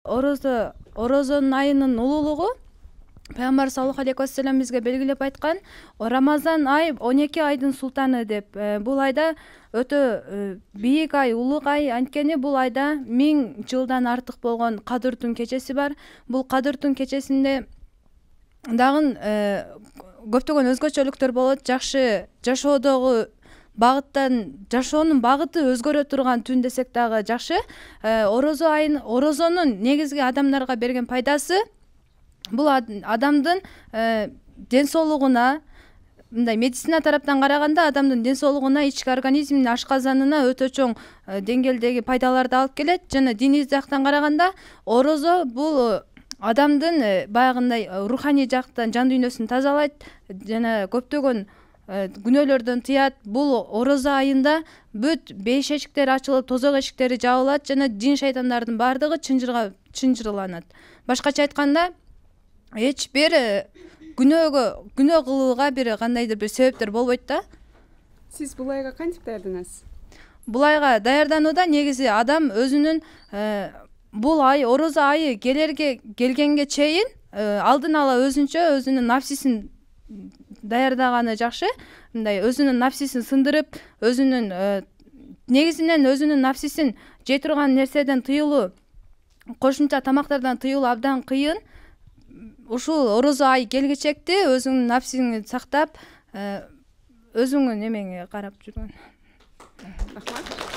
орозонун айынын улуулугу Пайгамбар саллаллаху алейхи вассалам бизге белгилеп айткан, Рамазан ай 12 айдын султаны деп. Бул айда өтө бийик ай, улуг ай, анткени бул айда 1000 жылдан артык болгон Кадыртун кечеси бар. Бул Кадыртун кечесинде дагы көптөгөн өзгөчөлүктөр болот. Жакшы жашоодогу жашоонун багыты өзгөрө турган түн десек дагы жакшы. Орозонун негизги адамдарга берген пайдасы бул адамдын ден соолугуна, мындай медицина тараптан караганда адамдын ден соолугуна, ички организмдин ашказанына өтө чоң деңгээлдеги пайдаларды алып келет. Жана диний жактан караганда орозо бул адамдын баягындай руханий жактан жан дүйнөсүн тазалайт жана көптөгөн күнөөлөрдөн тыят. Бул орозо айында бүт беш эшиктер ачылып, тозок эшиктери жабылат жана жин шайтандардын баардыгы чынжырланат. Башкача айтканда, эч бир күнөө кылууга кандайдыр бир себептер болбойт да. Сиз бул айга кантип даярданасыз? Бул айга даярданууда негизи адам өзүнүн бул ай, орозо айы келгенге чейин алдын ала өзүнүн нафсисин даярдаганы жакшы. Мындай өзүнүн нафсисин сындырып, негизинен өзүнүн нафсисин жей турган нерседен тыюлуу, кошумча тамактардан тыюлуу абдан кыйын. Ушул орозо ай келгичекти өзүңдүн нафсиңди сактап, өзүңдүн эмеңе карап жүргөн. Рахмат.